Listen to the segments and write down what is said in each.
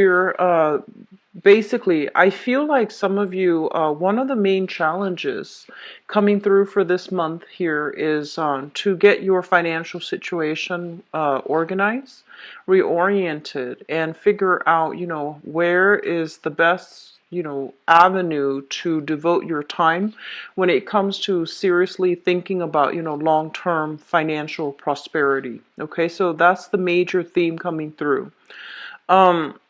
Here, basically, I feel like some of you, one of the main challenges coming through for this month here is to get your financial situation organized, reoriented, and figure out, where is the best, avenue to devote your time when it comes to seriously thinking about, long-term financial prosperity. Okay, so that's the major theme coming through. Um,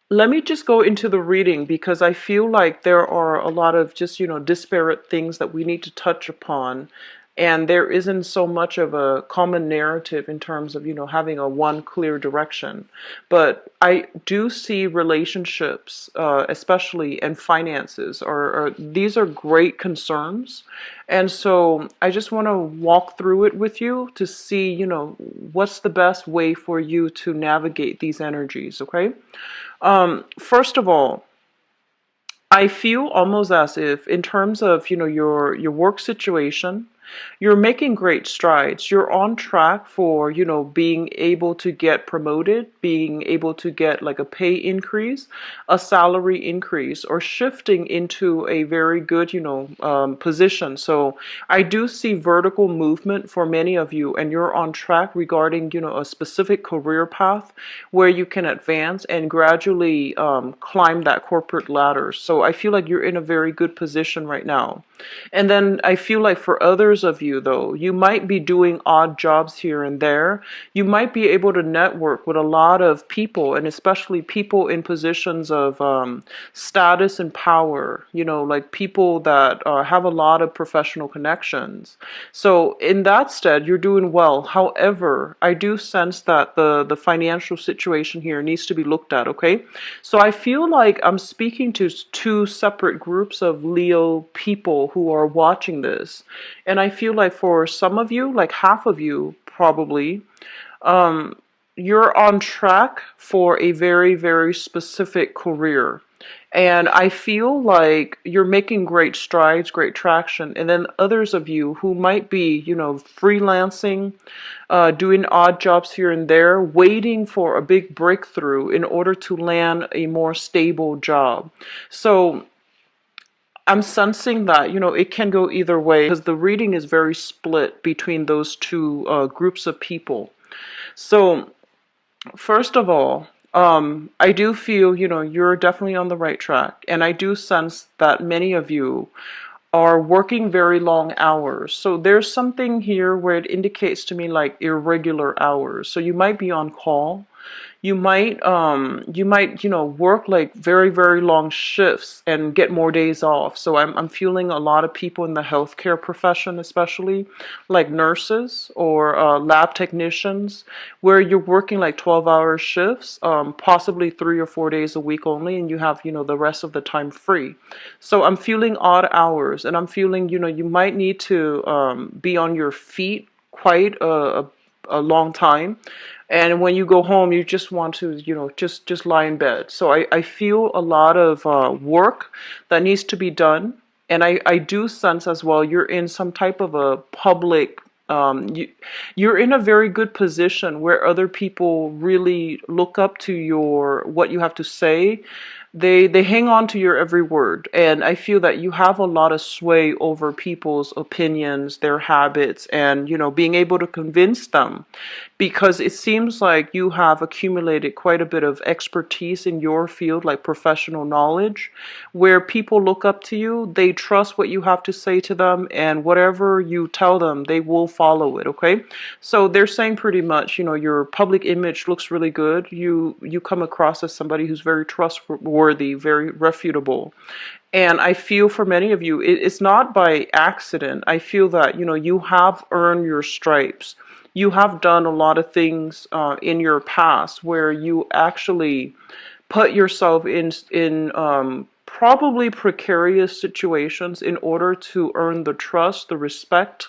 Let me just go into the reading because I feel like there are a lot of just, disparate things that we need to touch upon. And there isn't so much of a common narrative in terms of, having a one clear direction. But I do see relationships, especially and finances, these are great concerns. And so I just want to walk through it with you to see, what's the best way for you to navigate these energies, okay? First of all, I feel almost as if, in terms of your work situation, you're making great strides. You're on track for being able to get promoted, being able to get like a pay increase, a salary increase, or shifting into a very good position. So I do see vertical movement for many of you, and you're on track regarding a specific career path where you can advance and gradually climb that corporate ladder. So I feel like you're in a very good position right now. And then I feel like for others of you, though, you might be doing odd jobs here and there. You might be able to network with a lot of people, and especially people in positions of status and power, like people that have a lot of professional connections. So in that stead, you're doing well. However, I do sense that the financial situation here needs to be looked at, okay? So I feel like I'm speaking to two separate groups of Leo people who are watching this. And I feel like for some of you, like half of you probably, um, you're on track for a very, very specific career. And I feel like you're making great strides, great traction. And then others of you who might be, freelancing, doing odd jobs here and there, waiting for a big breakthrough in order to land a more stable job. So I'm sensing that, it can go either way because the reading is very split between those two groups of people. So, first of all, I do feel, you're definitely on the right track. And I do sense that many of you are working very long hours. So there's something here where it indicates to me like irregular hours. So you might be on call. You might work like very, very long shifts and get more days off. So I'm feeling a lot of people in the healthcare profession, especially like nurses or lab technicians, where you're working like 12-hour shifts, possibly 3 or 4 days a week only, and you have, the rest of the time free. So I'm feeling odd hours, and I'm feeling, you might need to be on your feet quite a long time. And when you go home, you just want to, just lie in bed. So I feel a lot of work that needs to be done. And I do sense as well, you're in some type of a public, you're in a very good position where other people really look up to what you have to say. They hang on to your every word, and I feel that you have a lot of sway over people's opinions, their habits, and being able to convince them, because it seems like you have accumulated quite a bit of expertise in your field, like professional knowledge, where people look up to you, they trust what you have to say to them, and whatever you tell them, they will follow it, okay? So they're saying pretty much, your public image looks really good. You come across as somebody who's very trustworthy, very reputable. And I feel for many of you, it's not by accident. I feel that, you have earned your stripes. You have done a lot of things in your past where you actually put yourself in probably precarious situations in order to earn the trust, the respect,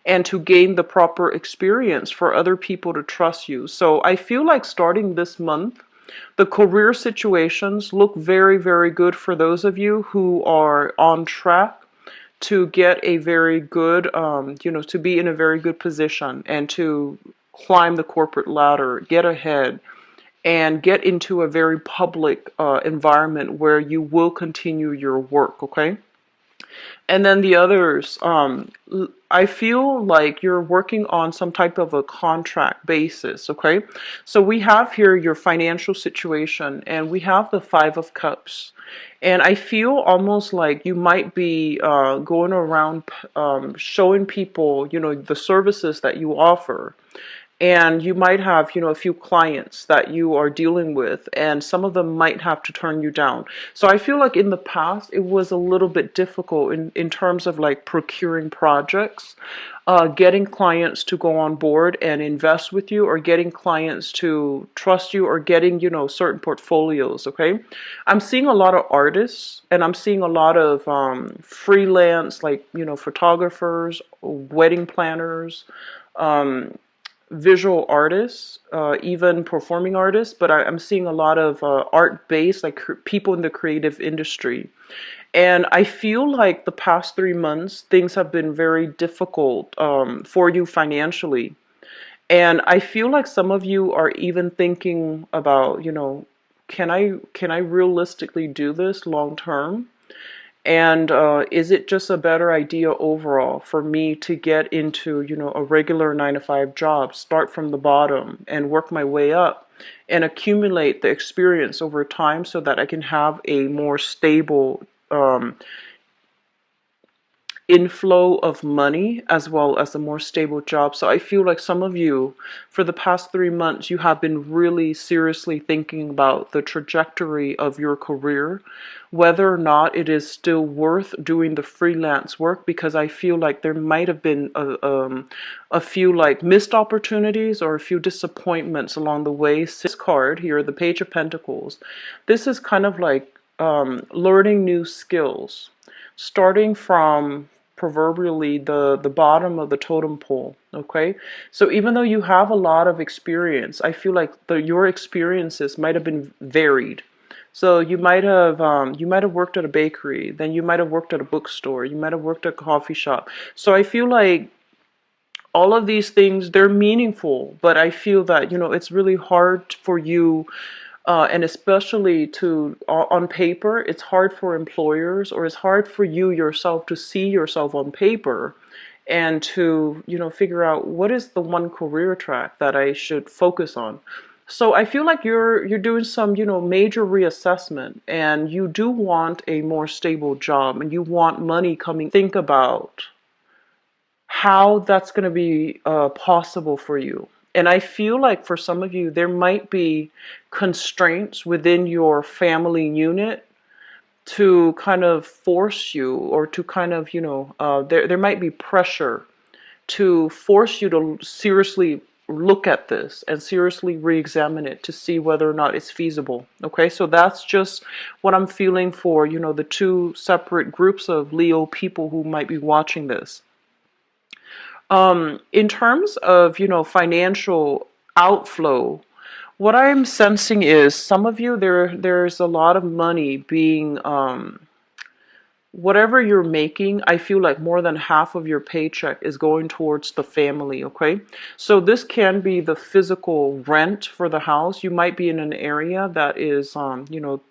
and to gain the proper experience for other people to trust you. So I feel like starting this month, the career situations look very, very good for those of you who are on track to get a very good, to be in a very good position and to climb the corporate ladder, get ahead, and get into a very public environment where you will continue your work, okay? And then the others, I feel like you're working on some type of a contract basis, okay? So we have here your financial situation, and we have the Five of Cups. And I feel almost like you might be going around showing people, the services that you offer, and you might have a few clients that you are dealing with, and some of them might have to turn you down. So I feel like in the past it was a little bit difficult in terms of like procuring projects, getting clients to go on board and invest with you, or getting clients to trust you, or getting certain portfolios. Okay, I'm seeing a lot of artists, and I'm seeing a lot of freelance, like photographers, wedding planners, visual artists, even performing artists, but I'm seeing a lot of art-based, like people in the creative industry. And I feel like the past 3 months, things have been very difficult for you financially. And I feel like some of you are even thinking about, can I realistically do this long term? And is it just a better idea overall for me to get into, a regular 9 to 5 job, start from the bottom and work my way up and accumulate the experience over time so that I can have a more stable inflow of money as well as a more stable job? So I feel like some of you, for the past 3 months, you have been really seriously thinking about the trajectory of your career, whether or not it is still worth doing the freelance work, because I feel like there might have been a few like missed opportunities or a few disappointments along the way. This card here, the Page of Pentacles, this is kind of like learning new skills, starting from proverbially the bottom of the totem pole. Okay, so even though you have a lot of experience, I feel like your experiences might have been varied. So you might have worked at a bakery, then you might have worked at a bookstore, you might have worked at a coffee shop. So I feel like all of these things, they're meaningful, but I feel that it's really hard for you, and especially on paper, it's hard for employers, or it's hard for you yourself to see yourself on paper and to figure out what is the one career track that I should focus on. So I feel like you're doing some major reassessment, and you do want a more stable job, and you want money coming. Think about how that's going to be possible for you. And I feel like for some of you, there might be constraints within your family unit to kind of force you, or to kind of, there might be pressure to force you to seriously look at this and seriously re-examine it to see whether or not it's feasible. Okay, so that's just what I'm feeling for, the two separate groups of Leo people who might be watching this. In terms of, financial outflow, what I'm sensing is some of you, there's a lot of money being whatever you're making, I feel like more than half of your paycheck is going towards the family, okay? So this can be the physical rent for the house. You might be in an area that is,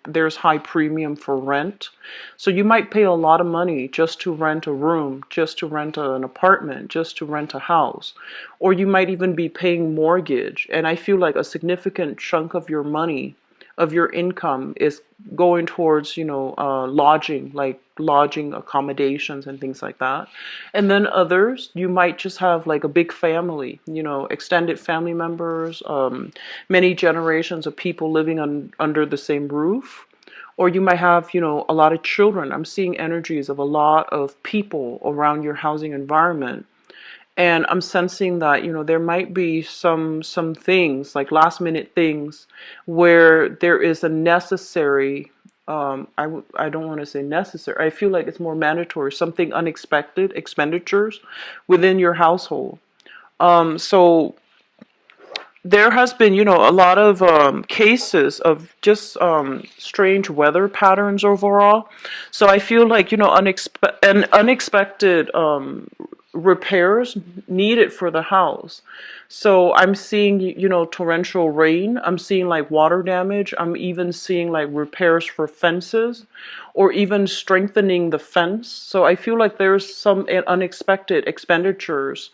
there's high premium for rent. So you might pay a lot of money just to rent a room, just to rent an apartment, just to rent a house. Or you might even be paying mortgage. And I feel like a significant chunk of your money, of your income, is going towards lodging, like lodging accommodations and things like that. And then others, you might just have like a big family, extended family members, many generations of people living under the same roof. Or you might have a lot of children. I'm seeing energies of a lot of people around your housing environment. And I'm sensing that there might be some things, like last minute things, where there is a necessary, I don't want to say necessary, I feel like it's more mandatory, something unexpected expenditures within your household. So there has been a lot of cases of just strange weather patterns overall. So I feel like an unexpected repairs needed for the house. So I'm seeing, torrential rain. I'm seeing like water damage. I'm even seeing like repairs for fences or even strengthening the fence. So I feel like there's some unexpected expenditures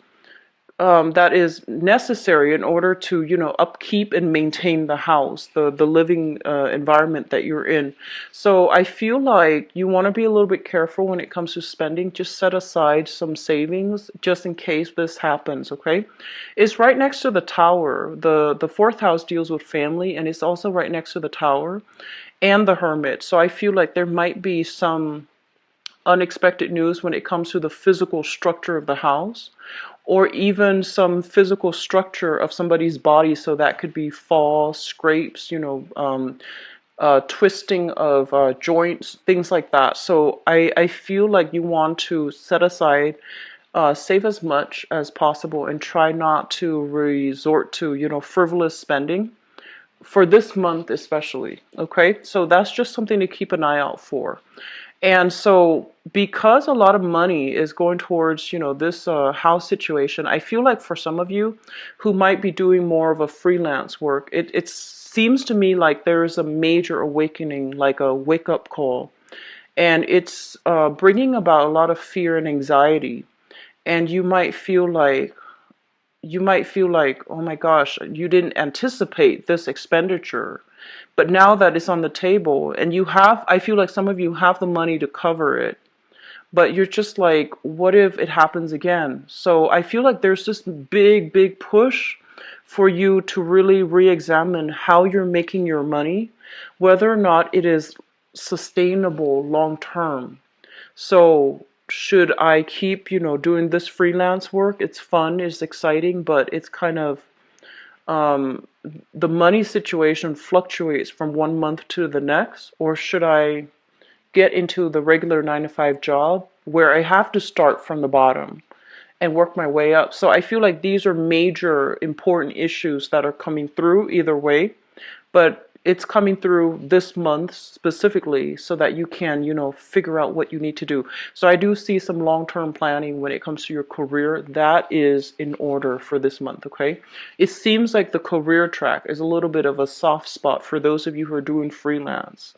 that is necessary in order to, upkeep and maintain the house, the living environment that you're in. So I feel like you want to be a little bit careful when it comes to spending. Just set aside some savings just in case this happens, okay? It's right next to the tower. The fourth house deals with family, and it's also right next to the tower and the hermit. So I feel like there might be some unexpected news when it comes to the physical structure of the house, or even some physical structure of somebody's body. So that could be fall, scrapes, twisting of joints, things like that. So I feel like you want to set aside, save as much as possible, and try not to resort to, frivolous spending for this month especially. Okay, so that's just something to keep an eye out for. And so, because a lot of money is going towards, this house situation, I feel like for some of you who might be doing more of a freelance work, it seems to me like there is a major awakening, like a wake up call, and it's bringing about a lot of fear and anxiety. And you might feel like, oh my gosh, you didn't anticipate this expenditure. But now that it's on the table and I feel like some of you have the money to cover it, but you're just like, what if it happens again? So I feel like there's this big, big push for you to really re-examine how you're making your money, whether or not it is sustainable long term. So should I keep, doing this freelance work? It's fun, it's exciting, but it's kind of um, the money situation fluctuates from one month to the next, or should I get into the regular 9 to 5 job where I have to start from the bottom and work my way up? So I feel like these are major important issues that are coming through either way, but it's coming through this month specifically so that you can, figure out what you need to do. So I do see some long-term planning when it comes to your career. That is in order for this month, okay? It seems like the career track is a little bit of a soft spot for those of you who are doing freelance.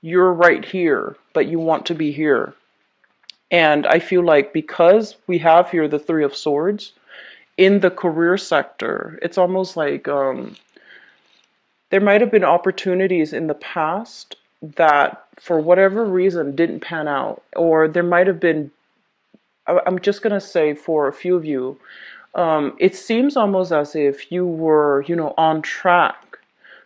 You're right here, but you want to be here. And I feel like because we have here the Three of Swords in the career sector, it's almost like there might have been opportunities in the past that for whatever reason didn't pan out, or there might have been, I'm just going to say for a few of you, it seems almost as if you were, on track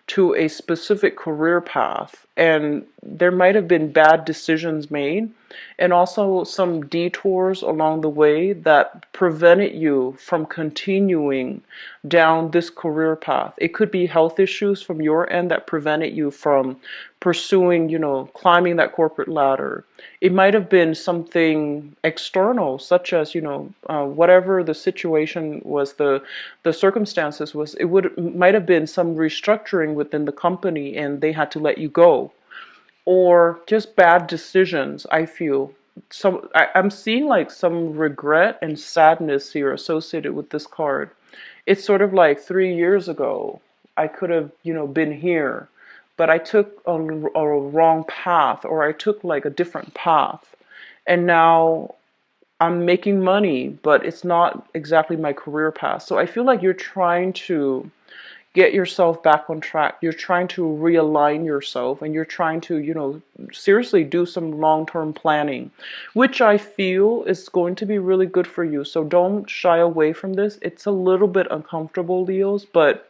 to a specific career path, and there might have been bad decisions made and also some detours along the way that prevented you from continuing down this career path. It could be health issues from your end that prevented you from pursuing, climbing that corporate ladder. It might have been something external, such as, whatever the situation was, the circumstances was, might have been some restructuring within the company and they had to let you go, or just bad decisions. I feel I'm seeing like some regret and sadness here associated with this card. It's sort of like 3 years ago I could have, been here, but I took a wrong path, or I took like a different path, and now I'm making money, but it's not exactly my career path. So I feel like you're trying to get yourself back on track. You're trying to realign yourself, and you're trying to, seriously do some long-term planning, which I feel is going to be really good for you. So don't shy away from this. It's a little bit uncomfortable, Leos, but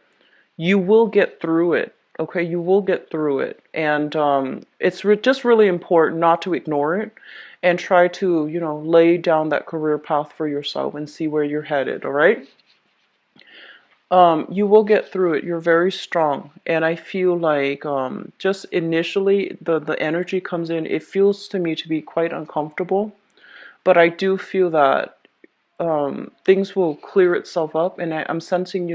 you will get through it. Okay, you will get through it. And it's just really important not to ignore it and try to, lay down that career path for yourself and see where you're headed, all right? You will get through it. You're very strong. And I feel like just initially the energy comes in. It feels to me to be quite uncomfortable, but I do feel that things will clear itself up. And I'm sensing,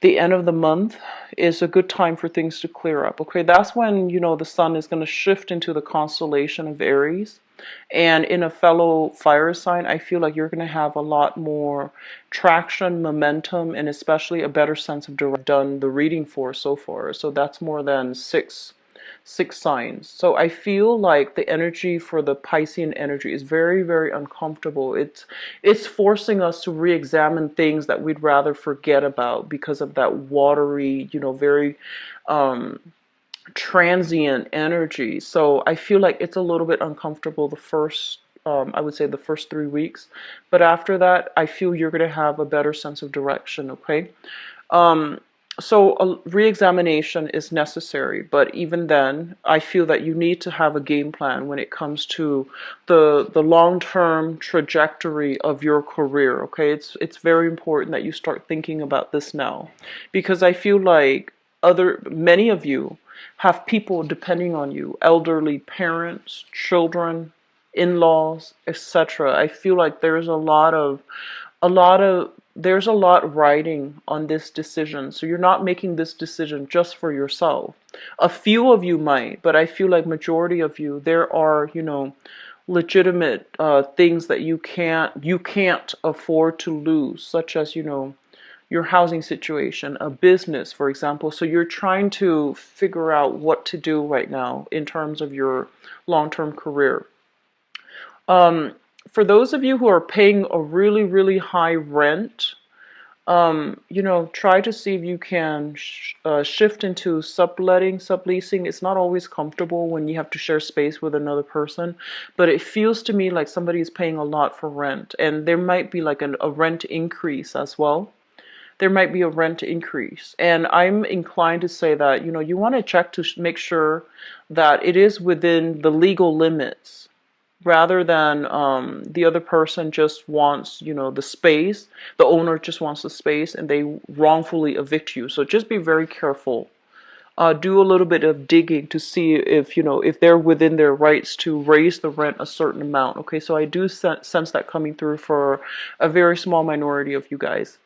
the end of the month is a good time for things to clear up. Okay, that's when, the sun is going to shift into the constellation of Aries. And in a fellow fire sign, I feel like you're going to have a lot more traction, momentum, and especially a better sense of direction done the reading for so far. So that's more than six signs. So I feel like the energy for the Piscean energy is very, very uncomfortable. It's forcing us to re-examine things that we'd rather forget about because of that watery, very um, transient energy. So I feel like it's a little bit uncomfortable the first, I would say the first 3 weeks. But after that, I feel you're going to have a better sense of direction, okay? Um, so a re-examination is necessary, but even then, I feel that you need to have a game plan when it comes to the long-term trajectory of your career. Okay, it's very important that you start thinking about this now, because I feel like many of you have people depending on you, elderly parents, children, in-laws, etc. I feel like there's a lot riding on this decision. So you're not making this decision just for yourself. A few of you might, but I feel like majority of you, there are, legitimate things that you can't afford to lose, such as, your housing situation, a business, for example. So you're trying to figure out what to do right now in terms of your long-term career. Um, for those of you who are paying a really, really high rent, try to see if you can shift into subleasing. It's not always comfortable when you have to share space with another person, but it feels to me like somebody is paying a lot for rent, and there might be like a rent increase as well. There might be a rent increase, and I'm inclined to say that, you want to check to make sure that it is within the legal limits, rather than the other person just wants, the space, the owner just wants the space and they wrongfully evict you. So just be very careful. Do a little bit of digging to see if they're within their rights to raise the rent a certain amount. Okay, so I do sense that coming through for a very small minority of you guys.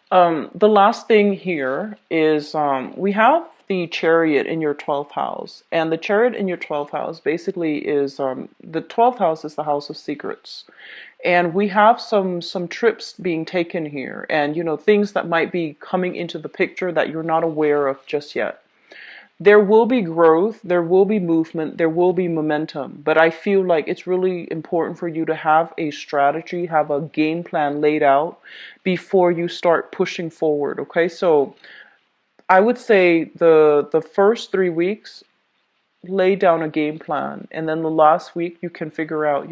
The last thing here is we have the chariot in your 12th house. And the chariot in your 12th house basically is the 12th house is the house of secrets. And we have some trips being taken here, and things that might be coming into the picture that you're not aware of just yet. There will be growth, there will be movement, there will be momentum, but I feel like it's really important for you to have a strategy, have a game plan laid out before you start pushing forward, okay? So I would say the first 3 weeks, lay down a game plan, and then the last week you can figure out,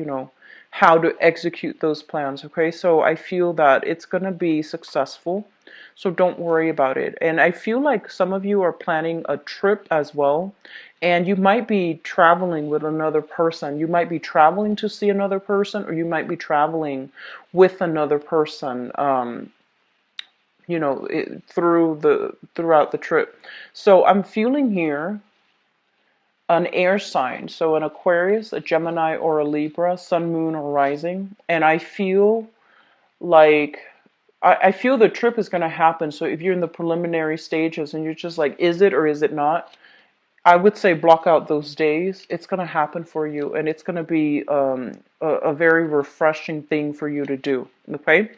how to execute those plans, okay? So I feel that it's going to be successful, so don't worry about it. And I feel like some of you are planning a trip as well, and you might be traveling with another person. You might be traveling to see another person, or you might be traveling with another person, throughout the trip. So I'm feeling here an air sign, so an Aquarius, a Gemini, or a Libra, Sun, Moon, or Rising. And I feel like I feel the trip is going to happen. So if you're in the preliminary stages and you're just like, is it or is it not? I would say block out those days. It's going to happen for you, and it's going to be a very refreshing thing for you to do. Okay,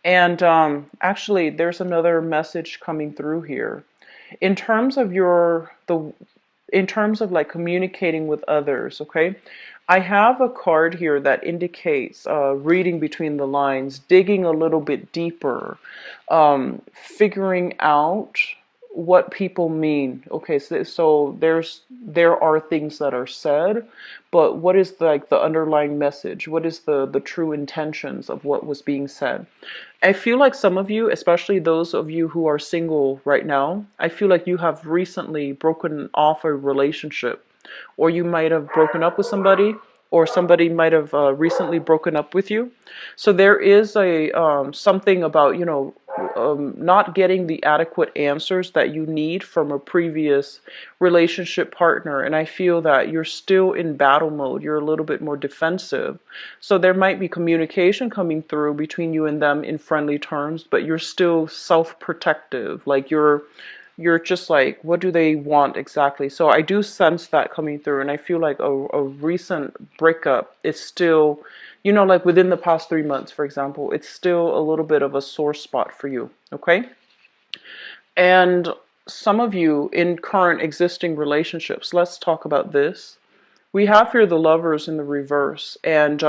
and actually, there's another message coming through here in terms of in terms of like communicating with others, okay? I have a card here that indicates reading between the lines, digging a little bit deeper, figuring out what people mean. Okay, so there are things that are said, but what is the underlying message? What is the true intentions of what was being said? I feel like some of you, especially those of you who are single right now, I feel like you have recently broken off a relationship, or you might have broken up with somebody, or somebody might have recently broken up with you. So there is a something about not getting the adequate answers that you need from a previous relationship partner, and I feel that you're still in battle mode. You're a little bit more defensive. So there might be communication coming through between you and them in friendly terms, but you're still self-protective. Like you're just like, what do they want exactly? So I do sense that coming through, and I feel like a recent breakup is still, like within the past 3 months, for example, it's still a little bit of a sore spot for you, okay? And some of you in current existing relationships, let's talk about this. We have here the lovers in the reverse, and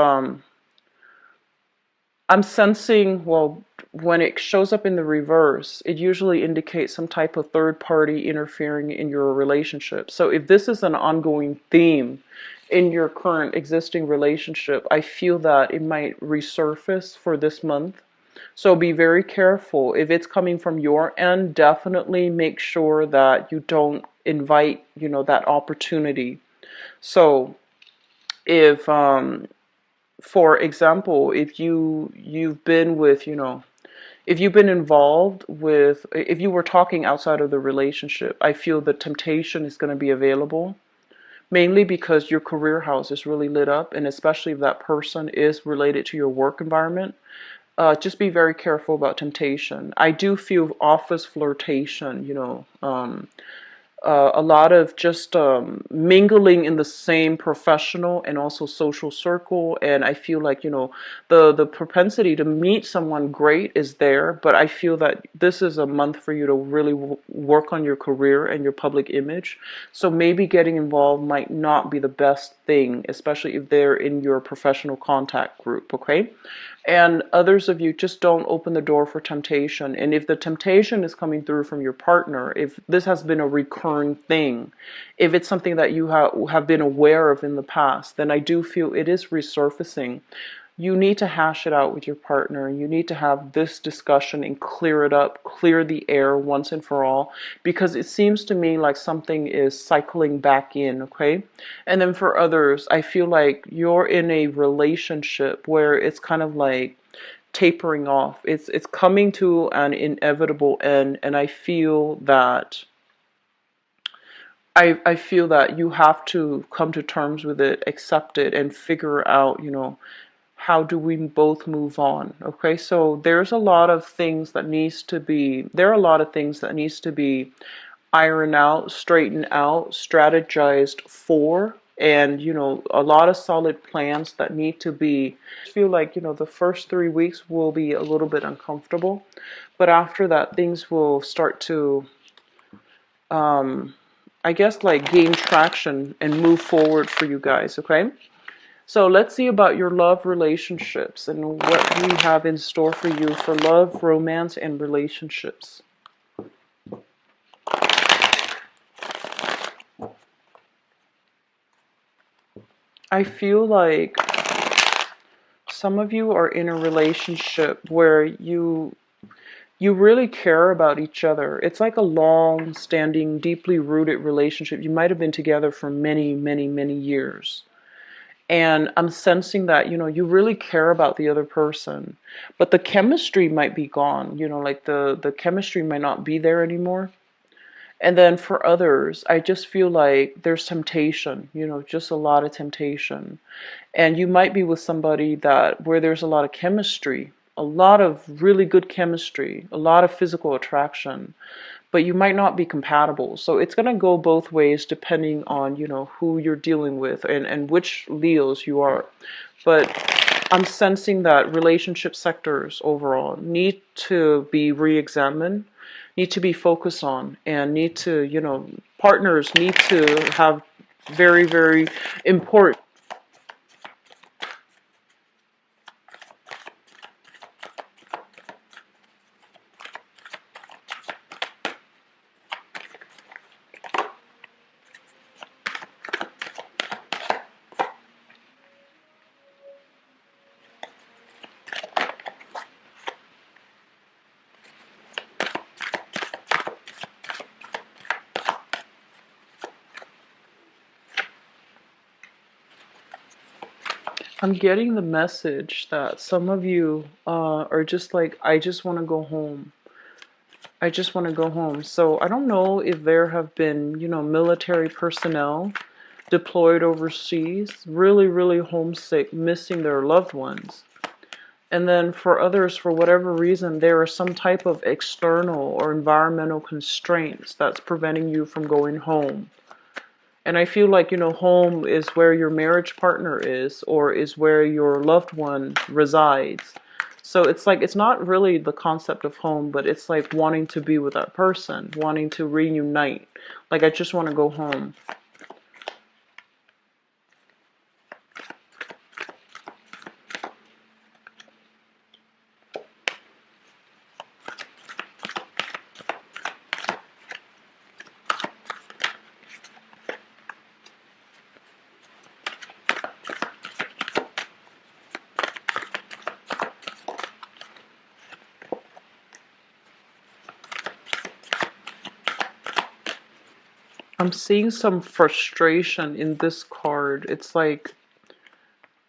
I'm sensing, well, when it shows up in the reverse, it usually indicates some type of third party interfering in your relationship. So if this is an ongoing theme in your current existing relationship, I feel that it might resurface for this month. So be very careful. If it's coming from your end, definitely make sure that you don't invite, that opportunity. So if for example, if you've been with, if you've been involved with, if you were talking outside of the relationship, I feel the temptation is going to be available, mainly because your career house is really lit up, and especially if that person is related to your work environment. Just be very careful about temptation. I do feel office flirtation, a lot of just mingling in the same professional and also social circle. And I feel like, the propensity to meet someone great is there, but I feel that this is a month for you to really work on your career and your public image. So maybe getting involved might not be the best thing, especially if they're in your professional contact group, okay? And others of you, just don't open the door for temptation. And if the temptation is coming through from your partner, if this has been a recurring thing, if it's something that you have been aware of in the past, then I do feel it is resurfacing. You need to hash it out with your partner. You need to have this discussion and clear it up, clear the air once and for all, because it seems to me like something is cycling back in, okay? And then for others, I feel like you're in a relationship where it's kind of like tapering off. It's coming to an inevitable end, and I feel that I feel that you have to come to terms with it, accept it, and figure out, how do we both move on? Okay, so there are a lot of things that needs to be ironed out, straightened out, strategized for, and a lot of solid plans that need to be. I feel like, the first 3 weeks will be a little bit uncomfortable, but after that things will start to I guess like gain traction and move forward for you guys, okay? So let's see about your love relationships and what we have in store for you for love, romance, and relationships. I feel like some of you are in a relationship where you really care about each other. It's like a long-standing, deeply rooted relationship. You might have been together for many, many, many years. And I'm sensing that, you really care about the other person, but the chemistry might be gone, like the chemistry might not be there anymore. And then for others, I just feel like there's temptation, just a lot of temptation. And you might be with somebody where there's a lot of chemistry, a lot of really good chemistry, a lot of physical attraction, but you might not be compatible. So it's going to go both ways depending on, who you're dealing with and which Leos you are. But I'm sensing that relationship sectors overall need to be re-examined, need to be focused on, and need to, partners need to have very, very important. I'm getting the message that some of you are just like, I just want to go home. I just want to go home. So I don't know if there have been, military personnel deployed overseas, really, really homesick, missing their loved ones. And then for others, for whatever reason, there are some type of external or environmental constraints that's preventing you from going home. And I feel like, home is where your marriage partner is, or is where your loved one resides. So it's like, it's not really the concept of home, but it's like wanting to be with that person, wanting to reunite. Like, I just want to go home. I'm seeing some frustration in this card. It's like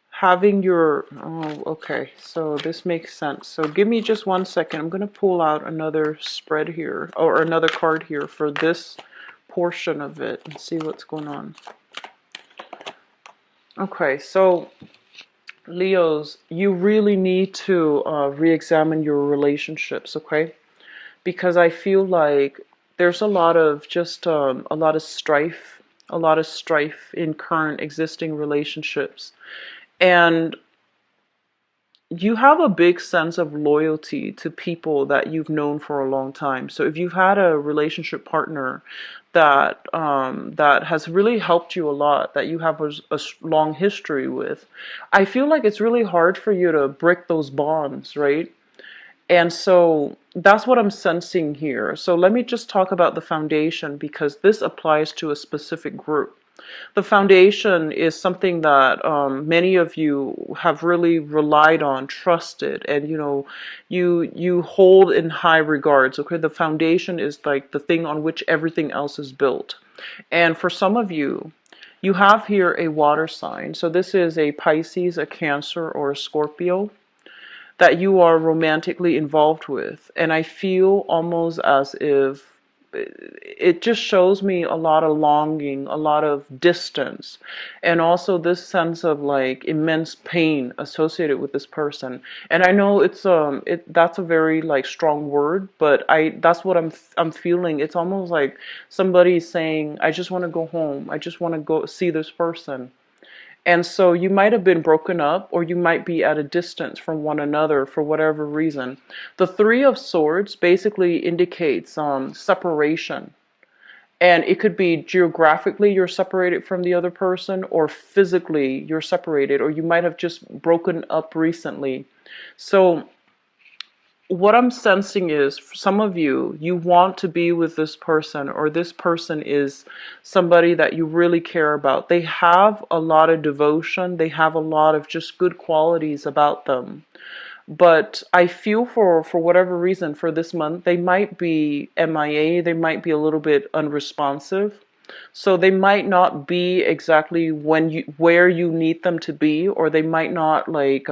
having your, oh, okay, so this makes sense. So give me just 1 second. I'm going to pull out another spread here, or another card here for this portion of it and see what's going on. Okay, so Leos, you really need to re-examine your relationships, okay? Because I feel like there's a lot of just a lot of strife in current existing relationships. And you have a big sense of loyalty to people that you've known for a long time. So if you've had a relationship partner that has really helped you a lot, that you have a long history with, I feel like it's really hard for you to break those bonds, right? And so that's what I'm sensing here. So let me just talk about the foundation, because this applies to a specific group. The foundation is something that many of you have really relied on, trusted, and you hold in high regards. Okay, the foundation is like the thing on which everything else is built. And for some of you, you have here a water sign. So this is a Pisces, a Cancer, or a Scorpio that you are romantically involved with. And I feel almost as if it just shows me a lot of longing, a lot of distance, and also this sense of like immense pain associated with this person. And I know that's a very like strong word, but that's what I'm feeling. It's almost like somebody saying, I just want to go home. I just want to go see this person. And so you might have been broken up, or you might be at a distance from one another for whatever reason. The Three of Swords basically indicates separation. And it could be geographically you're separated from the other person, or physically you're separated, or you might have just broken up recently. So what I'm sensing is, for some of you, you want to be with this person, or this person is somebody that you really care about. They have a lot of devotion, they have a lot of just good qualities about them. But I feel for whatever reason, for this month, they might be MIA, they might be a little bit unresponsive. So they might not be exactly where you need them to be, or they might not like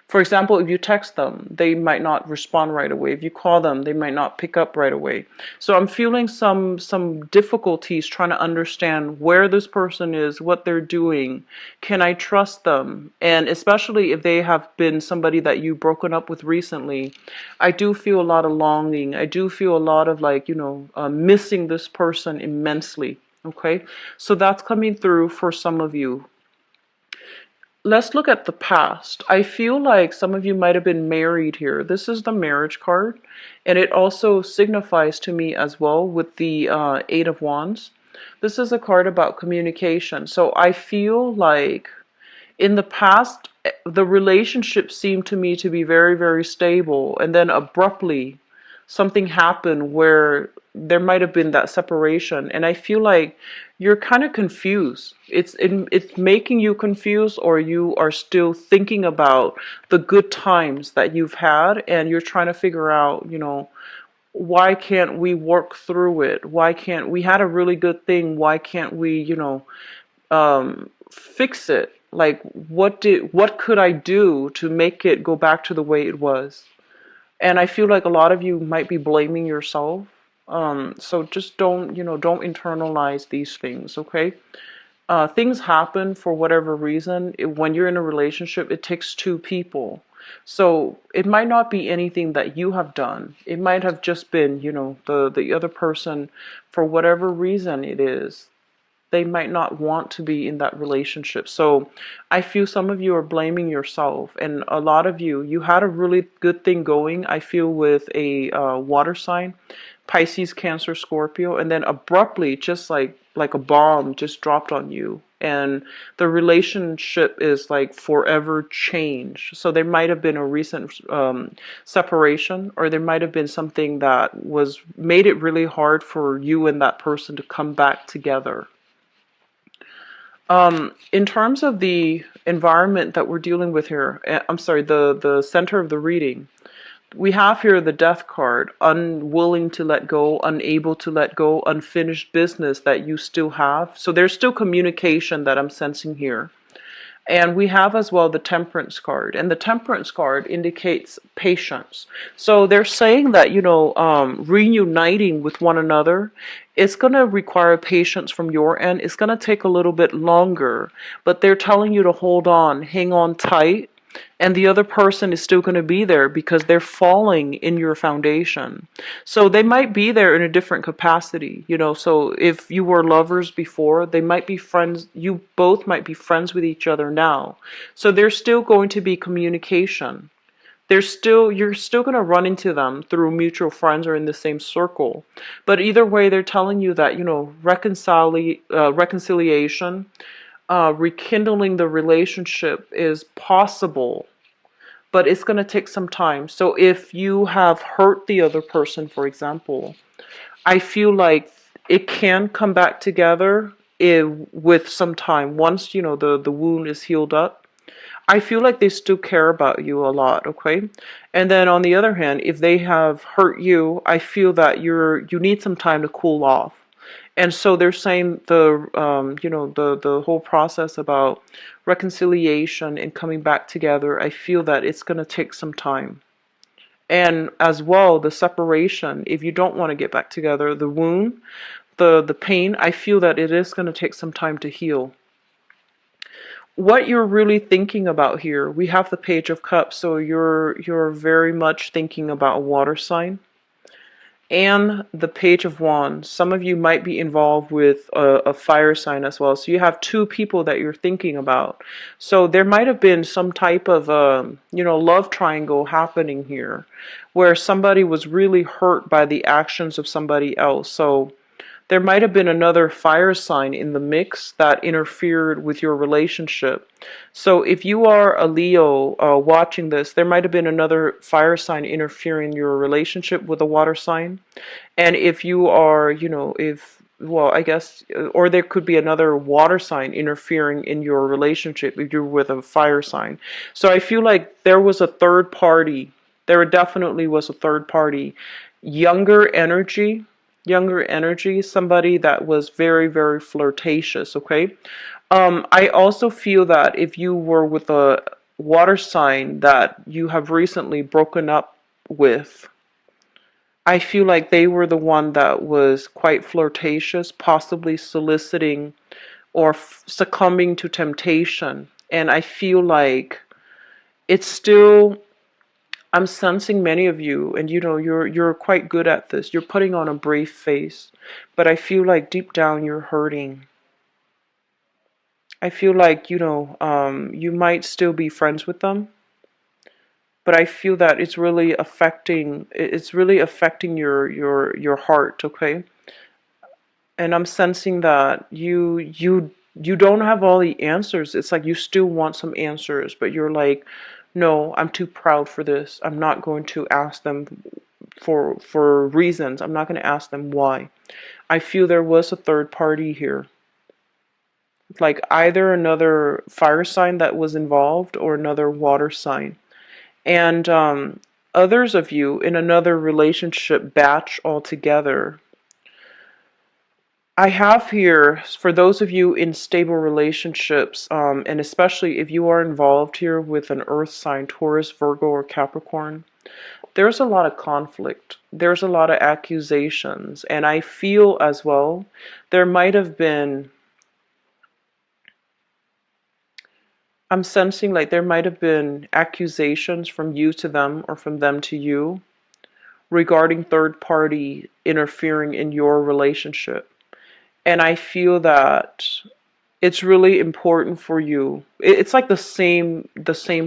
for example, if you text them, they might not respond right away. If you call them, they might not pick up right away. So I'm feeling some difficulties trying to understand where this person is, what they're doing. Can I trust them? And especially if they have been somebody that you've broken up with recently, I do feel a lot of longing. I do feel a lot of like, missing this person immensely. Okay, so that's coming through for some of you. Let's look at the past. I feel like some of you might have been married here. This is the marriage card, and it also signifies to me as well with the Eight of Wands. This is a card about communication. So I feel like in the past, the relationship seemed to me to be very, very stable, and then abruptly something happened where there might have been that separation, and I feel like you're kind of confused. It's making you confused, or you are still thinking about the good times that you've had, and you're trying to figure out, why can't we work through it? Why can't we had a really good thing? Why can't we, fix it? Like, what could I do to make it go back to the way it was? And I feel like a lot of you might be blaming yourself. So just don't internalize these things, okay? Things happen for whatever reason. When you're in a relationship, it takes two people. So it might not be anything that you have done. It might have just been, the other person, for whatever reason it is, they might not want to be in that relationship. So I feel some of you are blaming yourself, and a lot of you had a really good thing going, I feel, with a water sign, Pisces, Cancer, Scorpio, and then abruptly, just like a bomb just dropped on you. And the relationship is like forever changed. So there might have been a recent separation, or there might have been something that was made it really hard for you and that person to come back together. In terms of the environment that we're dealing with here, I'm sorry, the center of the reading, we have here the death card, unwilling to let go, unable to let go, unfinished business that you still have. So there's still communication that I'm sensing here. And we have as well the temperance card. And the temperance card indicates patience. So they're saying that, reuniting with one another, it's going to require patience from your end. It's going to take a little bit longer, but they're telling you to hold on, hang on tight, and the other person is still going to be there because they're falling in your foundation. So they might be there in a different capacity, so if you were lovers before, they might be friends, you both might be friends with each other now. So there's still going to be communication. You're still going to run into them through mutual friends or in the same circle. But either way, they're telling you that, reconciliation, rekindling the relationship is possible, but it's going to take some time. So if you have hurt the other person, for example, I feel like it can come back together with some time. Once, the wound is healed up, I feel like they still care about you a lot, okay? And then on the other hand, if they have hurt you, I feel that you need some time to cool off. And so they're saying the whole process about reconciliation and coming back together, I feel that it's going to take some time. And as well, the separation, if you don't want to get back together, the wound, the pain, I feel that it is going to take some time to heal. What you're really thinking about here, we have the Page of Cups, so you're very much thinking about a water sign. And the Page of Wands. Some of you might be involved with a fire sign as well. So you have two people that you're thinking about. So there might have been some type of, love triangle happening here, where somebody was really hurt by the actions of somebody else. So there might have been another fire sign in the mix that interfered with your relationship. So if you are a Leo watching this, there might have been another fire sign interfering in your relationship with a water sign. And if you are, I guess, or there could be another water sign interfering in your relationship if you're with a fire sign. So I feel like there was a third party. There definitely was a third party. Younger energy, somebody that was very, very flirtatious, okay? I also feel that if you were with a water sign that you have recently broken up with, I feel like they were the one that was quite flirtatious, possibly soliciting or succumbing to temptation. And I feel like it's still, I'm sensing many of you, and you're quite good at this. You're putting on a brave face, but I feel like deep down you're hurting. I feel like you might still be friends with them, but I feel that it's really affecting your heart, okay? And I'm sensing that you don't have all the answers. It's like you still want some answers, but you're like, no, I'm too proud for this. I'm not going to ask them for reasons. I'm not going to ask them why. I feel there was a third party here. Like either another fire sign that was involved or another water sign. And others of you in another relationship batch altogether. I have here, for those of you in stable relationships, and especially if you are involved here with an earth sign, Taurus, Virgo, or Capricorn, there's a lot of conflict. There's a lot of accusations. And I feel as well, there might have been I'm sensing like there might have been accusations from you to them or from them to you regarding third party interfering in your relationship. And I feel that it's really important for you. It's like the same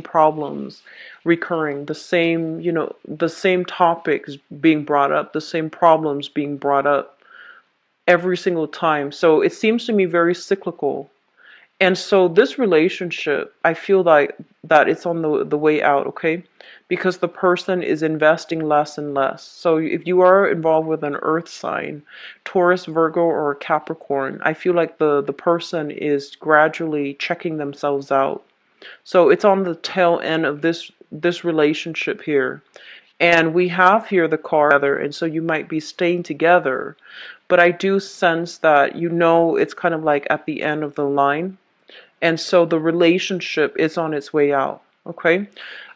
problems recurring, the same, the same topics being brought up, the same problems being brought up every single time. So it seems to me very cyclical. And so this relationship, I feel like that it's on the way out, okay? Because the person is investing less and less. So if you are involved with an earth sign, Taurus, Virgo, or Capricorn, I feel like the person is gradually checking themselves out. So it's on the tail end of this relationship here. And we have here the card together, and so you might be staying together. But I do sense that it's kind of like at the end of the line. And so the relationship is on its way out. Okay.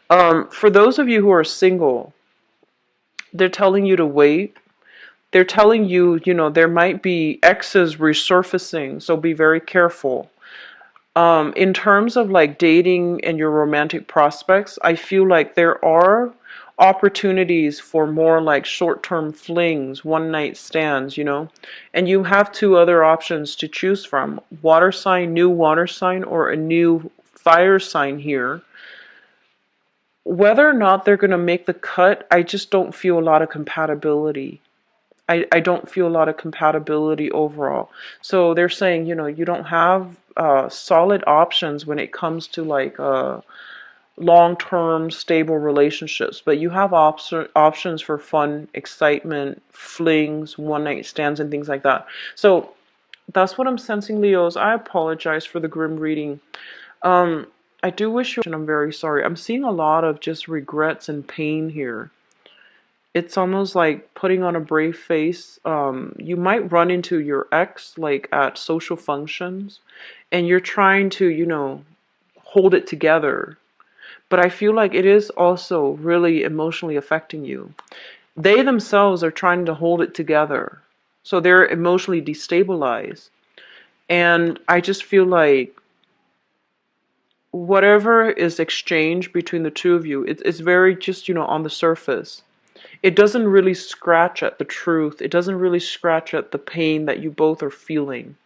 For those of you who are single, they're telling you to wait. They're telling you, there might be exes resurfacing, so be very careful. In terms of like dating and your romantic prospects, I feel like there are opportunities for more like short-term flings, one-night stands, and you have two other options to choose from: water sign, new water sign, or a new fire sign here. Whether or not they're going to make the cut, I just don't feel a lot of compatibility. I don't feel a lot of compatibility overall. So they're saying, you don't have solid options when it comes to like long-term stable relationships, but you have options for fun, excitement, flings, one-night stands, and things like that. So that's what I'm sensing, Leos. I apologize for the grim reading. Um, I do wish you, and I'm very sorry. I'm seeing a lot of just regrets and pain here. It's almost like putting on a brave face. You might run into your ex like at social functions, and you're trying to, hold it together. But I feel like it is also really emotionally affecting you. They themselves are trying to hold it together. So they're emotionally destabilized. And I just feel like whatever is exchanged between the two of you, it's very just, on the surface. It doesn't really scratch at the truth. It doesn't really scratch at the pain that you both are feeling.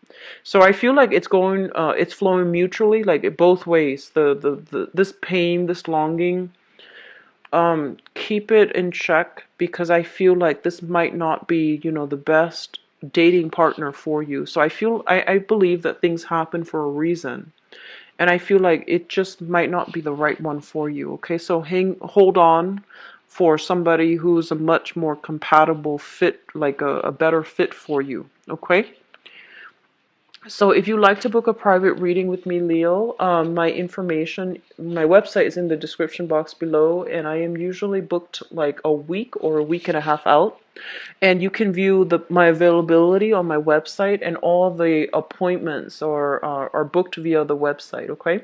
So I feel like it's flowing mutually, like both ways. This pain, this longing, keep it in check, because I feel like this might not be, the best dating partner for you. So I believe that things happen for a reason. And I feel like it just might not be the right one for you. Okay, so hold on for somebody who's a much more compatible fit, like a better fit for you. Okay. So if you'd like to book a private reading with me, Leo, my website is in the description box below, and I am usually booked like a week or a week and a half out. And you can view my availability on my website, and all the appointments are booked via the website, okay?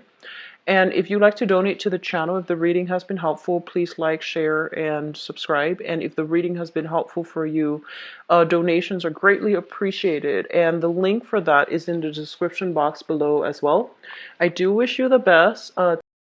And if you'd like to donate to the channel, if the reading has been helpful, please like, share, and subscribe. And if the reading has been helpful for you, donations are greatly appreciated. And the link for that is in the description box below as well. I do wish you the best.